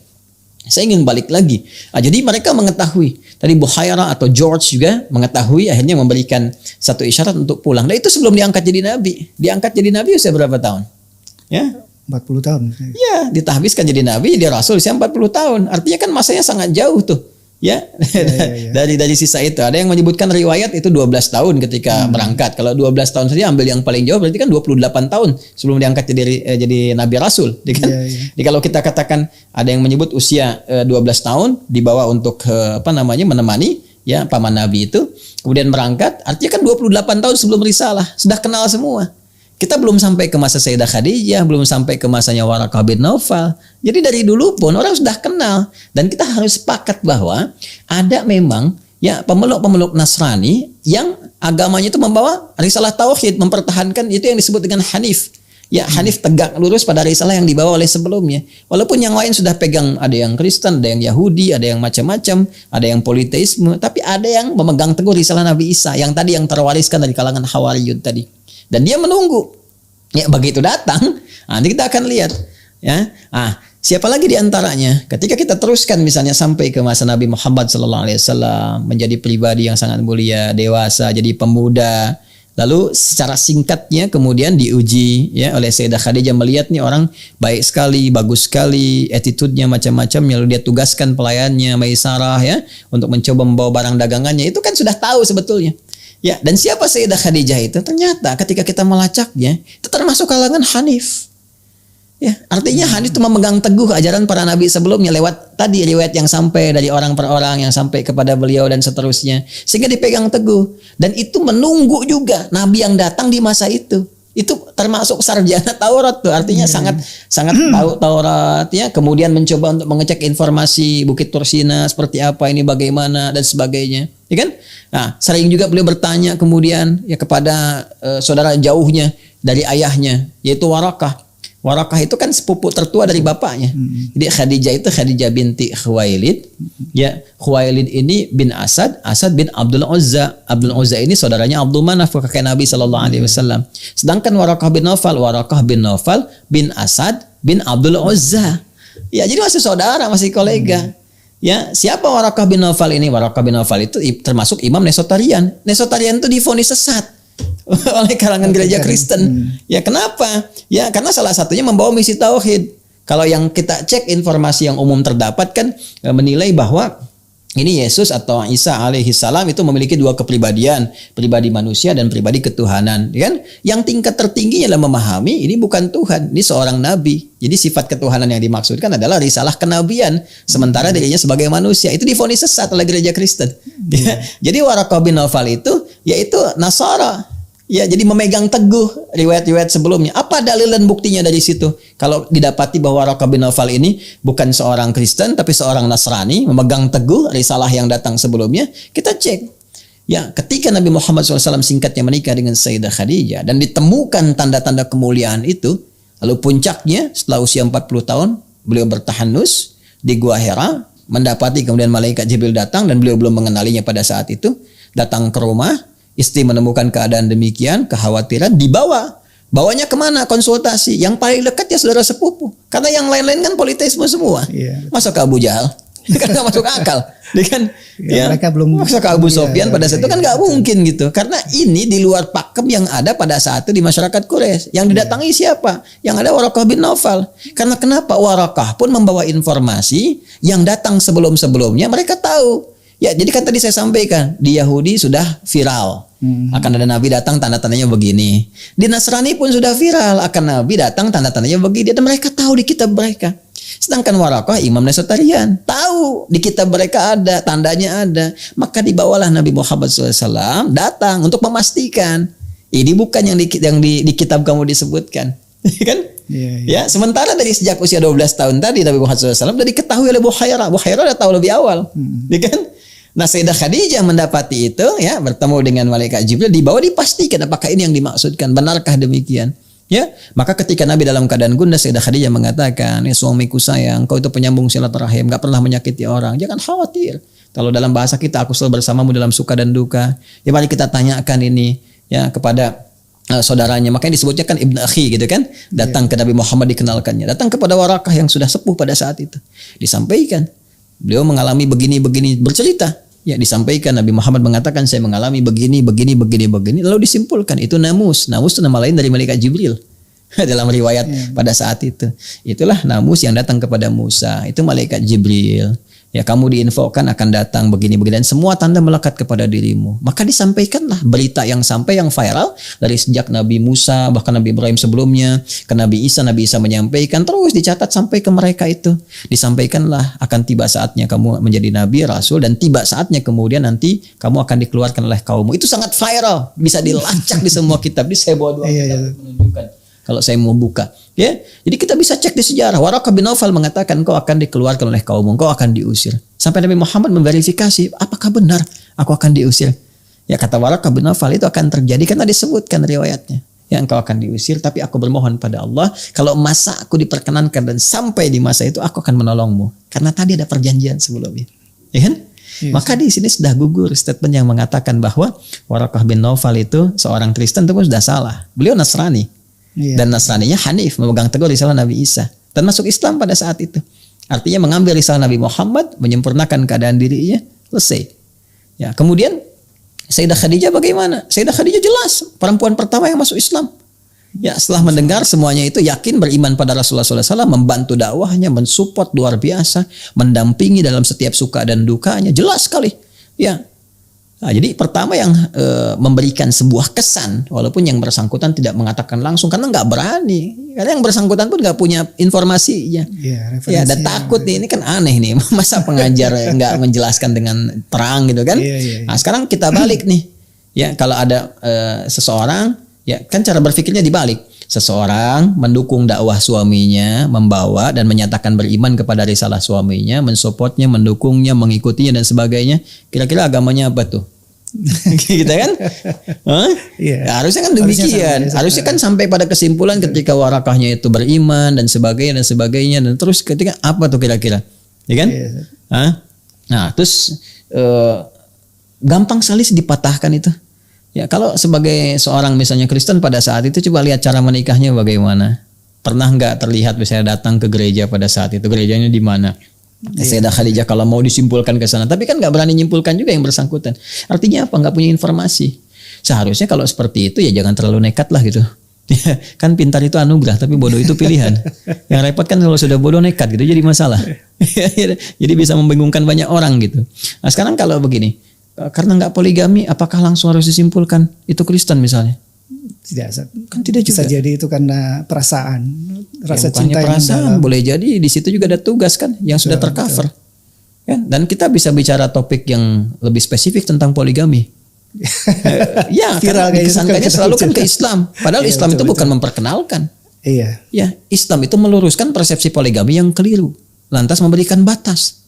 Saya ingin balik lagi. Jadi mereka mengetahui. Tadi Bukhaira atau George juga mengetahui, akhirnya memberikan satu isyarat untuk pulang. Dan itu sebelum diangkat jadi nabi. Diangkat jadi nabi usia berapa tahun? Ya, 40 tahun. Ya, ditahbiskan jadi nabi, dia rasul usia 40 tahun. Artinya kan masanya sangat jauh tuh. Ya. Dari sisa itu. Ada yang menyebutkan riwayat itu 12 tahun ketika berangkat. Kalau 12 tahun saja ambil yang paling jauh berarti kan 28 tahun sebelum diangkat jadi nabi rasul, kan? Jadi kalau kita katakan ada yang menyebut usia 12 tahun dibawa untuk menemani ya paman nabi itu, kemudian berangkat, artinya kan 28 tahun sebelum risalah, sudah kenal semua. Kita belum sampai ke masa Sayyidah Khadijah, belum sampai ke masanya Waraqah bin Naufal. Jadi dari dulu pun orang sudah kenal, dan kita harus sepakat bahwa ada memang ya pemeluk-pemeluk Nasrani yang agamanya itu membawa risalah tauhid, mempertahankan itu yang disebut dengan Hanif. Ya, Hanif tegak lurus pada risalah yang dibawa oleh sebelumnya. Walaupun yang lain sudah pegang, ada yang Kristen, ada yang Yahudi, ada yang macam-macam, ada yang politeisme, tapi ada yang memegang teguh risalah Nabi Isa yang tadi yang terwariskan dari kalangan Hawariyun tadi. Dan dia menunggu. Ya, begitu datang, nanti kita akan lihat. Ya, siapa lagi di antaranya? Ketika kita teruskan misalnya sampai ke masa Nabi Muhammad SAW, menjadi pribadi yang sangat mulia, dewasa, jadi pemuda. Lalu secara singkatnya kemudian diuji ya oleh Sayyidah Khadijah, melihat nih orang baik sekali, bagus sekali, attitude-nya macam-macam, lalu dia tugaskan pelayannya Maisarah ya untuk mencoba membawa barang dagangannya. Itu kan sudah tahu sebetulnya. Ya, dan siapa Sayyidah Khadijah itu? Ternyata ketika kita melacaknya, itu termasuk kalangan Hanif. Ya, artinya Hanif itu memegang teguh ajaran para nabi sebelumnya lewat tadi riwayat yang sampai dari orang per orang yang sampai kepada beliau dan seterusnya. Sehingga dipegang teguh. Dan itu menunggu juga nabi yang datang di masa itu. Itu termasuk sarjana Taurat tuh. Artinya sangat tahu Taurat ya. Kemudian mencoba untuk mengecek informasi Bukit Tursina seperti apa ini, bagaimana dan sebagainya. Ya kan? Nah, sering juga beliau bertanya kemudian ya kepada saudara jauhnya dari ayahnya, yaitu Waraqah. Waraqah itu kan sepupu tertua dari bapaknya. Jadi Khadijah itu Khadijah binti Khuwailid. Ya, Khuwailid ini bin Asad, Asad bin Abdul Uzza. Abdul Uzza ini saudaranya Abdul Manaf, kakek Nabi SAW. Sedangkan Waraqah bin Naufal bin Asad bin Abdul Uzza. Ya, jadi masih saudara, masih kolega. Ya, siapa Waraqah bin Naufal ini? Waraqah bin Naufal itu termasuk Imam Nesotarian. Nesotarian itu divonis sesat. oleh kalangan gereja Kristen. Ya kenapa? Ya karena salah satunya membawa misi tauhid. Kalau yang kita cek informasi yang umum terdapat kan menilai bahwa ini Yesus atau Isa alaihi salam itu memiliki dua kepribadian, pribadi manusia dan pribadi ketuhanan, kan? Yang tingkat tertingginya adalah memahami ini bukan Tuhan, ini seorang nabi. Jadi sifat ketuhanan yang dimaksudkan adalah risalah kenabian, sementara dirinya sebagai manusia. Itu divonis sesat oleh gereja Kristen. Ya. Jadi Waraqah bin Naufal itu yaitu Nasara. Ya, jadi memegang teguh riwayat-riwayat sebelumnya. Apa dalil dan buktinya dari situ? Kalau didapati bahwa Waraqah bin Naufal ini bukan seorang Kristen tapi seorang Nasrani, memegang teguh risalah yang datang sebelumnya, kita cek. Ya, ketika Nabi Muhammad SAW singkatnya menikah dengan Sayyidah Khadijah dan ditemukan tanda-tanda kemuliaan itu, lalu puncaknya setelah usia 40 tahun beliau bertahanus di Gua Hira, mendapati kemudian malaikat Jibril datang dan beliau belum mengenalinya pada saat itu, datang ke rumah. Istri menemukan keadaan demikian, kekhawatiran, bawanya kemana? Konsultasi. Yang paling dekat ya saudara sepupu. Karena yang lain-lain kan politeisme semua. Iya. Masuk ke Abu Jahal, kan nggak masuk akal. Dia kan, ya, mereka belum masuk ke Abu Sofyan pada saat itu kan nggak mungkin gitu. Karena ini di luar pakem yang ada pada saat itu di masyarakat Quraisy. Yang didatangi siapa? Yang ada Waraqah bin Naufal. Karena kenapa? Waraqah pun membawa informasi yang datang sebelum-sebelumnya. Mereka tahu. Ya, jadi kan tadi saya sampaikan di Yahudi sudah viral akan ada nabi datang tanda-tandanya begini. Di Nasrani pun sudah viral akan nabi datang tanda-tandanya begini. Dan mereka tahu di kitab mereka. Sedangkan Waraqah imam Nesotarian tahu di kitab mereka ada tandanya ada. Maka dibawalah Nabi Muhammad SAW datang untuk memastikan ini bukan yang di kitab kamu disebutkan, kan? Ya, sementara dari sejak usia 12 tahun tadi Nabi Muhammad SAW sudah diketahui oleh Buhairah. Buhairah sudah tahu lebih awal, kan? Nah, Sayyidah Khadijah mendapati itu, ya, bertemu dengan malaikat Jibril, dibawa dipastikan apakah ini yang dimaksudkan, benarkah demikian? Ya, maka ketika Nabi dalam keadaan gundah, Sayyidah Khadijah mengatakan, ya suamiku sayang, kau itu penyambung silaturahim, gak pernah menyakiti orang, jangan khawatir. Kalau dalam bahasa kita, aku selalu bersamamu dalam suka dan duka. Ya, mari kita tanyakan ini, ya, kepada saudaranya. Makanya disebutnya kan Ibn Akhi gitu kan, datang ke Nabi Muhammad dikenalkannya, datang kepada Waraqah yang sudah sepuh pada saat itu, disampaikan. Beliau mengalami begini, bercerita. Ya, disampaikan Nabi Muhammad mengatakan saya mengalami begini. Lalu disimpulkan itu namus. Namus itu nama lain dari malaikat Jibril. Dalam riwayat pada saat itu. Itulah namus yang datang kepada Musa. Itu malaikat Jibril. Ya, kamu diinfokan akan datang begini. Dan semua tanda melekat kepada dirimu. Maka disampaikanlah berita yang sampai yang viral. Dari sejak Nabi Musa, bahkan Nabi Ibrahim sebelumnya. Ke Nabi Isa menyampaikan. Terus dicatat sampai ke mereka itu. Disampaikanlah akan tiba saatnya kamu menjadi Nabi, Rasul. Dan tiba saatnya kemudian nanti kamu akan dikeluarkan oleh kaummu. Itu sangat viral. Bisa dilacak di semua kitab. Di saya bawa 2 kitab menunjukkan. Kalau saya mau buka, ya, jadi kita bisa cek di sejarah. Waraqah bin Naufal mengatakan kau akan dikeluarkan oleh kaummu, kau akan diusir. Sampai Nabi Muhammad memverifikasi, apakah benar aku akan diusir? Ya, kata Waraqah bin Naufal itu akan terjadi karena disebutkan riwayatnya. Ya, engkau akan diusir, tapi aku bermohon pada Allah, kalau masa aku diperkenankan dan sampai di masa itu aku akan menolongmu. Karena tadi ada perjanjian sebelumnya, ya kan? Yes. Maka di sini sudah gugur statement yang mengatakan bahwa Waraqah bin Naufal itu seorang Kristen itu pun sudah salah. Beliau Nasrani. Dan Nasraninya Hanif, memegang teguh risalah Nabi Isa dan masuk Islam pada saat itu. Artinya mengambil risalah Nabi Muhammad, menyempurnakan keadaan dirinya, selesai. Ya, kemudian Sayyidah Khadijah bagaimana? Sayyidah Khadijah jelas perempuan pertama yang masuk Islam. Ya, setelah mendengar semuanya itu yakin beriman pada Rasulullah SAW, membantu dakwahnya, mensupport luar biasa, mendampingi dalam setiap suka dan dukanya, jelas sekali. Ya. Nah, jadi pertama yang memberikan sebuah kesan, walaupun yang bersangkutan tidak mengatakan langsung karena nggak berani, karena yang bersangkutan pun nggak punya informasinya. Ya, ada takut nih, ini kan aneh nih, masa pengajar nggak menjelaskan dengan terang gitu kan? Nah, sekarang kita balik nih, ya, kalau ada seseorang, ya kan cara berpikirnya dibalik. Seseorang mendukung dakwah suaminya, membawa dan menyatakan beriman kepada risalah suaminya, mensupportnya, mendukungnya, mengikutinya dan sebagainya. Kira-kira agamanya apa tuh? Kita kan? Ya, harusnya kan demikian. Harusnya kan sampai pada kesimpulan ketika Waraqahnya itu beriman dan sebagainya dan terus ketika apa tuh kira-kira? Ya kan? Nah, terus gampang sekali dipatahkan itu. Ya, kalau sebagai seorang misalnya Kristen pada saat itu coba lihat cara menikahnya bagaimana. Pernah nggak terlihat misalnya datang ke gereja pada saat itu? Gerejanya di mana? Sayyidah Khadijah kalau mau disimpulkan ke sana, tapi kan nggak berani nyimpulkan juga yang bersangkutan. Artinya apa? Nggak punya informasi. Seharusnya kalau seperti itu ya jangan terlalu nekat lah gitu. Ya, kan pintar itu anugerah tapi bodoh itu pilihan. Yang repot kan kalau sudah bodoh nekat gitu jadi masalah. Jadi bisa membingungkan banyak orang gitu. Nah sekarang kalau begini, karena nggak poligami, apakah langsung harus disimpulkan itu Kristen misalnya? Tidak, Kan tidak juga. bisa jadi itu karena perasaan, rasa cinta yang perasaan, mendalam. boleh jadi di situ juga ada tugas kan yang sudah tercover. Ya, dan kita bisa bicara topik yang lebih spesifik tentang poligami. Ya, Viral karena kayak disangkanya gitu. selalu kan ke Islam. Padahal Iya, Islam itu betul, bukan memperkenalkan. Iya. Ya, Islam itu meluruskan persepsi poligami yang keliru. Lantas memberikan batas.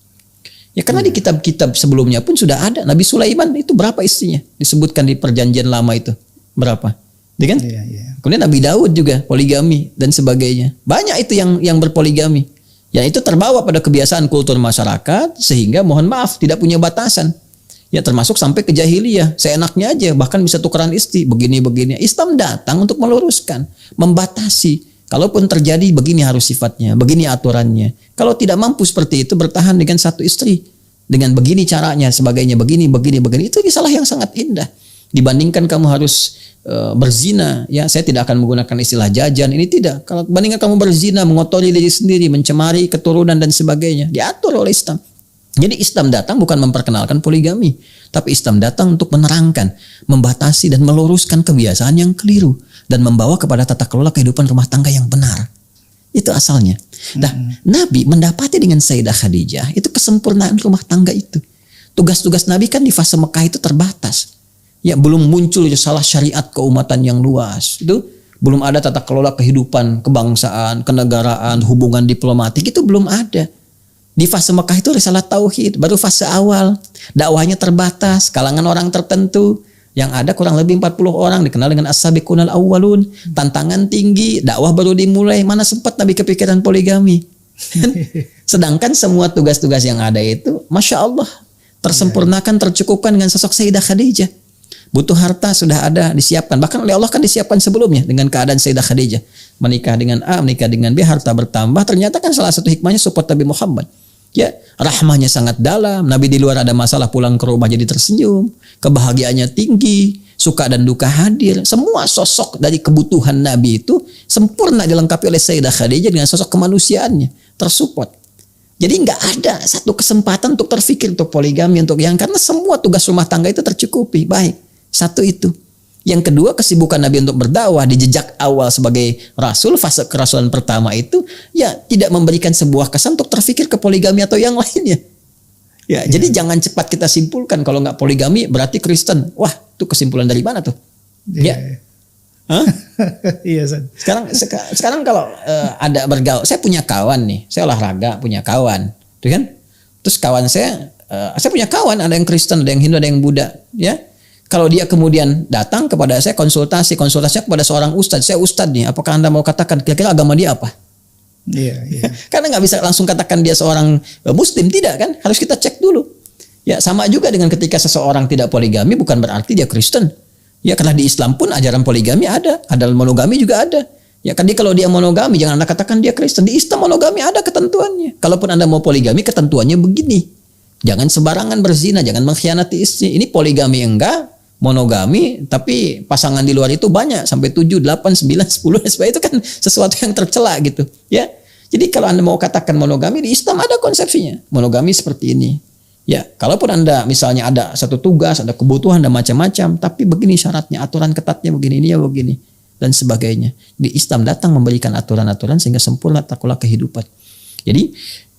Ya karena di kitab-kitab sebelumnya pun sudah ada. Nabi Sulaiman itu berapa istrinya? Disebutkan di perjanjian lama itu. Berapa? Ya kan? Iya, iya. Kemudian Nabi Daud juga poligami dan sebagainya. Banyak itu yang berpoligami. Ya itu terbawa pada kebiasaan kultur masyarakat sehingga mohon maaf tidak punya batasan. Ya termasuk sampai ke jahiliyah. Seenaknya aja bahkan bisa tukeran istri begini-begini. Islam datang untuk meluruskan, membatasi. Kalaupun terjadi begini harus sifatnya, begini aturannya. Kalau tidak mampu seperti itu bertahan dengan satu istri. Dengan begini caranya, sebagainya begini. Itu salah yang sangat indah. Dibandingkan kamu harus berzina, ya saya tidak akan menggunakan istilah jajan, ini tidak. Kalau bandingkan kamu berzina, mengotori diri sendiri, mencemari keturunan dan sebagainya, diatur oleh Islam. Jadi Islam datang bukan memperkenalkan poligami, tapi Islam datang untuk menerangkan, membatasi dan meluruskan kebiasaan yang keliru dan membawa kepada tata kelola kehidupan rumah tangga yang benar. Itu asalnya. Nah, Nabi mendapati dengan Sayyidah Khadijah itu kesempurnaan rumah tangga itu. Tugas-tugas Nabi kan di fase Mekah itu terbatas. Ya belum muncul salah syariat keumatan yang luas. Itu belum ada tata kelola kehidupan, kebangsaan, kenegaraan, hubungan diplomatik itu belum ada. Di fase Mekah itu risalah tauhid, baru fase awal. Dakwahnya terbatas, kalangan orang tertentu. Yang ada kurang lebih 40 orang dikenal dengan as-sabiqunal awwalun. Tantangan tinggi, dakwah baru dimulai, mana sempat Nabi kepikiran poligami. Sedangkan semua tugas-tugas yang ada itu Masya Allah tersempurnakan, tercukupkan dengan sosok Sayyidah Khadijah. Butuh harta sudah ada, disiapkan. Bahkan oleh Allah kan disiapkan sebelumnya dengan keadaan Sayyidah Khadijah. Menikah dengan A, menikah dengan B, harta bertambah. Ternyata kan salah satu hikmahnya support Nabi Muhammad. Ya, rahmahnya sangat dalam. Nabi di luar ada masalah pulang ke rumah jadi tersenyum. Kebahagiaannya tinggi. Suka dan duka hadir. Semua sosok dari kebutuhan Nabi itu sempurna dilengkapi oleh Sayyidah Khadijah dengan sosok kemanusiaannya. Tersupport. Jadi nggak ada satu kesempatan untuk terfikir untuk poligami, untuk yang karena semua tugas rumah tangga itu tercukupi. Baik. Satu itu. Yang kedua, kesibukan Nabi untuk berdakwah di jejak awal sebagai Rasul, fase kerasulan pertama itu, ya tidak memberikan sebuah kesan untuk terfikir ke poligami atau yang lainnya. Ya, jadi jangan cepat kita simpulkan kalau nggak poligami berarti Kristen. Wah, itu kesimpulan dari mana tuh? Ya. Hah? Iya, San. Sekarang kalau ada bergaul, saya punya kawan nih, saya olahraga punya kawan, tuh kan? Terus kawan saya punya kawan, ada yang Kristen, ada yang Hindu, ada yang Buddha, ya. Kalau dia kemudian datang kepada saya konsultasinya kepada seorang ustadz, saya ustadz nih, apakah Anda mau katakan kira-kira agama dia apa? Iya, iya. Karena nggak bisa langsung katakan dia seorang Muslim, tidak kan? Harus kita cek dulu. Ya sama juga dengan ketika seseorang tidak poligami bukan berarti dia Kristen. Ya karena di Islam pun ajaran poligami ada monogami juga ada. Ya kan kalau dia monogami jangan Anda katakan dia Kristen. Di Islam monogami ada ketentuannya. Kalaupun Anda mau poligami ketentuannya begini. Jangan sembarangan berzina, jangan mengkhianati istri. Ini poligami enggak, monogami tapi pasangan di luar itu banyak sampai 7, 8, 9, 10 sebab itu kan sesuatu yang tercela gitu ya. Jadi kalau Anda mau katakan monogami di Islam ada konsepsinya. Monogami seperti ini. Ya, kalaupun Anda misalnya ada satu tugas, ada kebutuhan dan macam-macam, tapi begini syaratnya, aturan ketatnya begini, ini ya begini dan sebagainya. Di Islam datang memberikan aturan-aturan sehingga sempurna tata kelola kehidupan. Jadi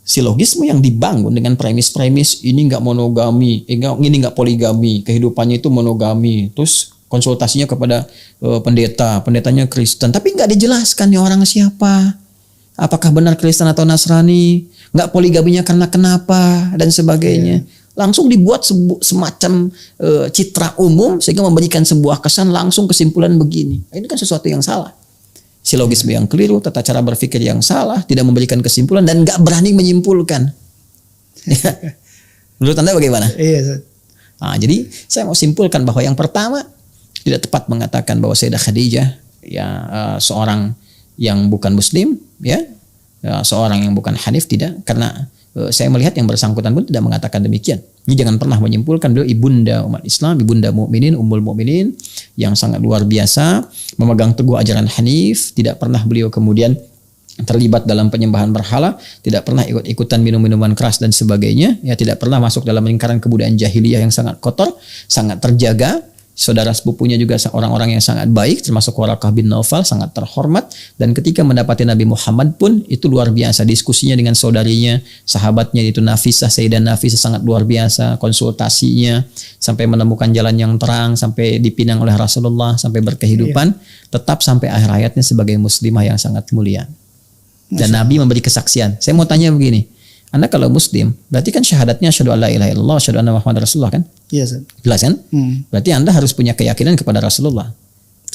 silogisme yang dibangun dengan premis-premis ini nggak monogami, ini nggak poligami, kehidupannya itu monogami, terus konsultasinya kepada pendetanya Kristen, tapi nggak dijelaskan nih orang siapa, apakah benar Kristen atau Nasrani, nggak poligaminya karena kenapa dan sebagainya. Langsung dibuat semacam citra umum sehingga memberikan sebuah kesan langsung kesimpulan begini. Ini kan sesuatu yang salah. Silogisme yang keliru, tata cara berpikir yang salah, tidak memberikan kesimpulan dan nggak berani menyimpulkan. Menurut Anda bagaimana? Iya. Nah, jadi saya mau simpulkan bahwa yang pertama tidak tepat mengatakan bahwa Sayyidah Khadijah ya seorang yang bukan Muslim, ya seorang yang bukan Hanif, tidak, karena saya melihat yang bersangkutan pun tidak mengatakan demikian. Ini jangan pernah menyimpulkan beliau ibunda umat Islam, ibunda mukminin, ummul mukminin yang sangat luar biasa, memegang teguh ajaran Hanif, tidak pernah beliau kemudian terlibat dalam penyembahan berhala, tidak pernah ikut-ikutan minum-minuman keras dan sebagainya, ya tidak pernah masuk dalam lingkaran kebudayaan jahiliyah yang sangat kotor, sangat terjaga. Saudara sepupunya juga orang-orang yang sangat baik, termasuk Waraqah bin Naufal, sangat terhormat. Dan ketika mendapati Nabi Muhammad pun itu luar biasa. Diskusinya dengan saudarinya, sahabatnya itu Nafisah, Sayyidah Nafisah sangat luar biasa. Konsultasinya sampai menemukan jalan yang terang, sampai dipinang oleh Rasulullah, sampai berkehidupan. Tetap sampai akhir hayatnya sebagai muslimah yang sangat mulia. Dan Nabi memberi kesaksian. Saya mau tanya begini, Anda kalau muslim, berarti kan syahadatnya asyhadu alla ilaha illallah, asyhadu anna Muhammadar Rasulullah kan? Iya, Ustaz. Jelas kan? Berarti Anda harus punya keyakinan kepada Rasulullah.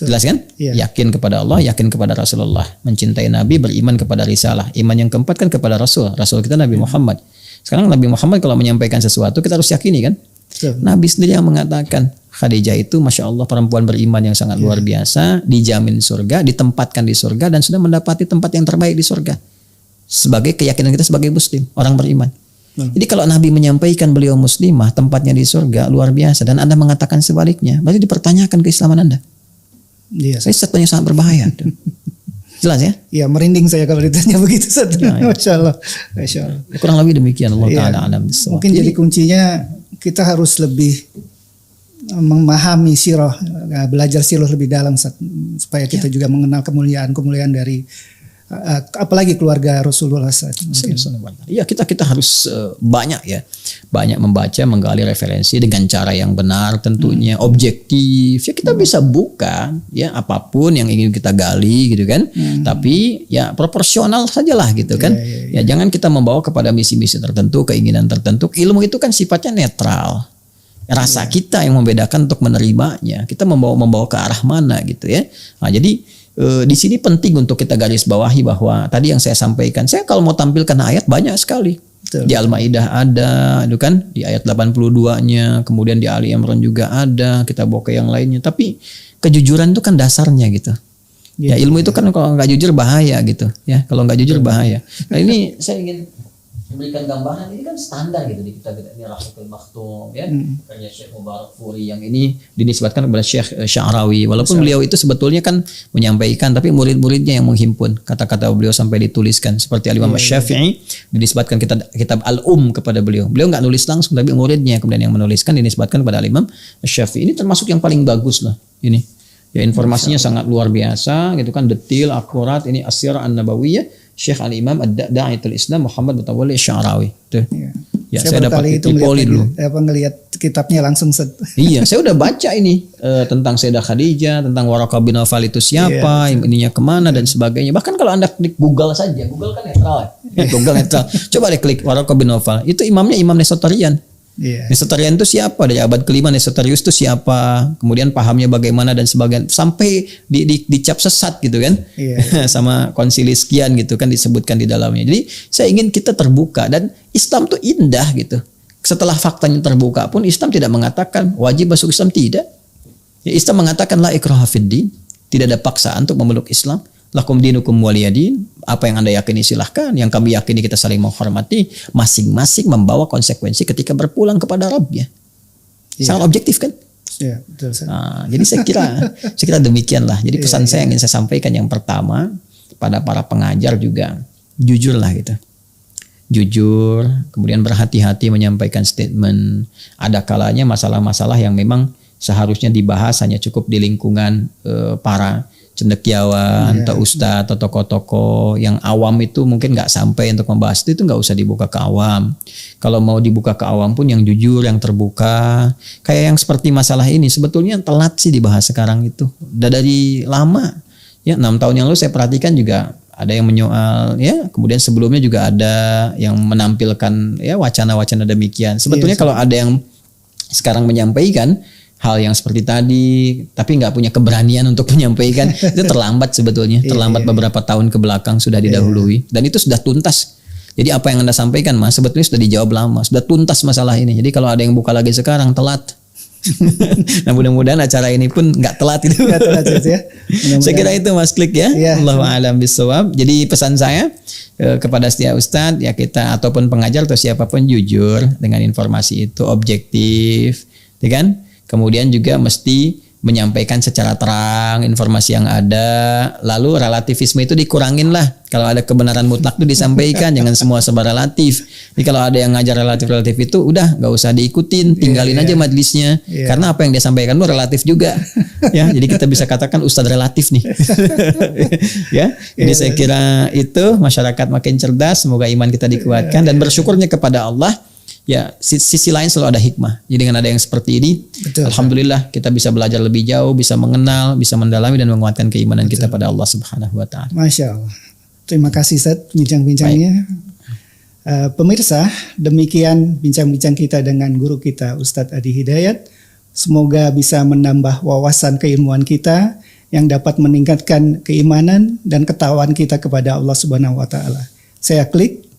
Jelas kan? Iya. Yakin kepada Allah, yakin kepada Rasulullah. Mencintai Nabi, beriman kepada risalah. Iman yang keempat kan kepada Rasul. Rasul kita Nabi Muhammad. Sekarang Nabi Muhammad kalau menyampaikan sesuatu, kita harus yakini kan? Betul. Nabi sendiri yang mengatakan, Khadijah itu Masya Allah perempuan beriman yang sangat luar biasa, dijamin surga, ditempatkan di surga, dan sudah mendapati tempat yang terbaik di surga. Sebagai keyakinan kita sebagai muslim, orang beriman. Jadi kalau Nabi menyampaikan beliau muslimah, tempatnya di surga, luar biasa, dan Anda mengatakan sebaliknya, berarti dipertanyakan keislaman Anda. Iya. Saya sesuatu yang sangat berbahaya. Jelas ya? Iya, merinding saya kalau ditanya begitu, Ustaz. Masya Allah. Masya Allah. Kurang lebih demikian. Allah Iya. Ta'ala alam bisawab. Mungkin jadi kuncinya kita harus lebih memahami sirah, belajar sirah lebih dalam, Ustaz, supaya kita juga mengenal kemuliaan dari apalagi keluarga Rasulullah SAW. Iya, kita harus banyak membaca, menggali referensi dengan cara yang benar, tentunya objektif. Ya kita bisa buka ya apapun yang ingin kita gali gitu kan. Tapi ya proporsional sajalah gitu kan. Ya jangan kita membawa kepada misi-misi tertentu, keinginan tertentu. Ilmu itu kan sifatnya netral. Rasa kita yang membedakan untuk menerimanya. Kita membawa ke arah mana gitu ya. Nah, jadi di sini penting untuk kita garis bawahi bahwa tadi yang saya sampaikan, saya kalau mau tampilkan ayat banyak sekali. Betul. Di Al-Maidah ada, itu kan, di ayat 82-nya, kemudian di Ali Imran juga ada, kita bawa ke yang lainnya. Tapi kejujuran itu kan dasarnya gitu. Ya ilmu itu kan kalau nggak jujur bahaya gitu. Ya kalau nggak jujur bahaya. Nah ini saya ingin memberikan gambaran, ini kan standar gitu di kitab ini Rahiqul Maktum ya, karya Syekh Mubarak Furi yang ini dinisbatkan kepada Syekh Sya'rawi, walaupun beliau itu sebetulnya kan menyampaikan, tapi murid-muridnya yang menghimpun kata-kata beliau sampai dituliskan, seperti Al-Imam Syafi'i dinisbatkan kitab Al-Um kepada beliau nggak nulis langsung, tapi muridnya kemudian yang menuliskan, dinisbatkan kepada Al-Imam Syafi'i. Ini termasuk yang paling bagus lah ini ya, informasinya sangat luar biasa gitu kan, detil, akurat. Ini As-Sirah An-Nabawiyah Syekh Al-Imam Ad-Da'iyatul Islam Muhammad Mutawalli Sya'rawi. Ya, saya dapat tipoli dulu. Ngelihat kitabnya langsung Iya, saya udah baca ini tentang Sayyidah Khadijah, tentang Waraqah bin Naufal itu siapa, ininya kemana dan sebagainya. Bahkan kalau Anda klik Google saja, Google kan netral. Google netral. Coba deh klik Waraqah bin Naufal. Itu imamnya Imam Nestorian. Nestorian itu siapa? Dari abad kelima Nestorius itu siapa? Kemudian pahamnya bagaimana dan sebagainya. Sampai dicap sesat gitu kan. Sama konsili sekian gitu kan disebutkan di dalamnya. Jadi saya ingin kita terbuka, dan Islam tuh indah gitu. Setelah faktanya terbuka pun Islam tidak mengatakan wajib masuk Islam, tidak. Ya, Islam mengatakan la ikraha fiddin, tidak ada paksaan untuk memeluk Islam. Lakum dinukum waliyadin, apa yang Anda yakini silahkan, yang kami yakini kita saling menghormati, masing-masing membawa konsekuensi ketika berpulang kepada Rabbnya. Sangat objektif kan? Iya, betul. Nah, jadi saya kira demikianlah. Jadi pesan saya yang ingin saya sampaikan yang pertama pada para pengajar juga, jujurlah gitu. Jujur, kemudian berhati-hati menyampaikan statement. Ada kalanya masalah-masalah yang memang seharusnya dibahas hanya cukup di lingkungan para cendekiawan atau ustadz atau tokoh-tokoh yang awam, itu mungkin nggak sampai untuk membahas itu nggak usah dibuka ke awam. Kalau mau dibuka ke awam pun yang jujur, yang terbuka. Kayak yang seperti masalah ini sebetulnya telat sih dibahas sekarang itu. Udah dari lama. Ya 6 tahun yang lalu saya perhatikan juga ada yang menyoal ya, kemudian sebelumnya juga ada yang menampilkan ya wacana-wacana demikian. Sebetulnya kalau ada yang sekarang menyampaikan hal yang seperti tadi, tapi nggak punya keberanian untuk menyampaikan, itu terlambat sebetulnya. Terlambat beberapa tahun ke belakang sudah didahului. Dan itu sudah tuntas. Jadi apa yang Anda sampaikan Mas, sebetulnya sudah dijawab lama. Sudah tuntas masalah ini. Jadi kalau ada yang buka lagi sekarang, telat. Nah mudah-mudahan acara ini pun nggak telat itu. Nggak telat, Ustaz, ya. Saya kira itu Mas Klik ya. Ya. Allahu a'lam bishawab. Jadi pesan saya kepada setiap ustadz ya kita ataupun pengajar atau siapapun jujur dengan informasi itu, objektif, ya kan? Kemudian juga mesti menyampaikan secara terang informasi yang ada, lalu relativisme itu dikurangin lah. Kalau ada kebenaran mutlak itu disampaikan, jangan semua serba relatif. Jadi kalau ada yang ngajar relatif itu udah nggak usah diikutin, tinggalin aja majelisnya. Karena apa yang dia sampaikan itu relatif juga. Ya, jadi kita bisa katakan ustadz relatif nih. Ya, jadi saya kira itu masyarakat makin cerdas, semoga iman kita dikuatkan dan bersyukurnya kepada Allah. Ya, sisi lain selalu ada hikmah. Jadi dengan ada yang seperti ini, betul, alhamdulillah kita bisa belajar lebih jauh, bisa mengenal, bisa mendalami dan menguatkan keimanan kita pada Allah Subhanahu wa taala. Masya Allah. Terima kasih Ustaz bincang-bincangnya. Pemirsa, demikian bincang-bincang kita dengan guru kita Ustadz Adi Hidayat. Semoga bisa menambah wawasan keilmuan kita yang dapat meningkatkan keimanan dan ketakwaan kita kepada Allah Subhanahu wa taala. Saya Klik.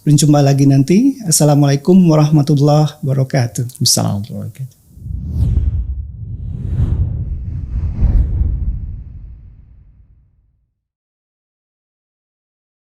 Berjumpa lagi nanti. Assalamualaikum warahmatullahi wabarakatuh. Assalamualaikum warahmatullahi wabarakatuh.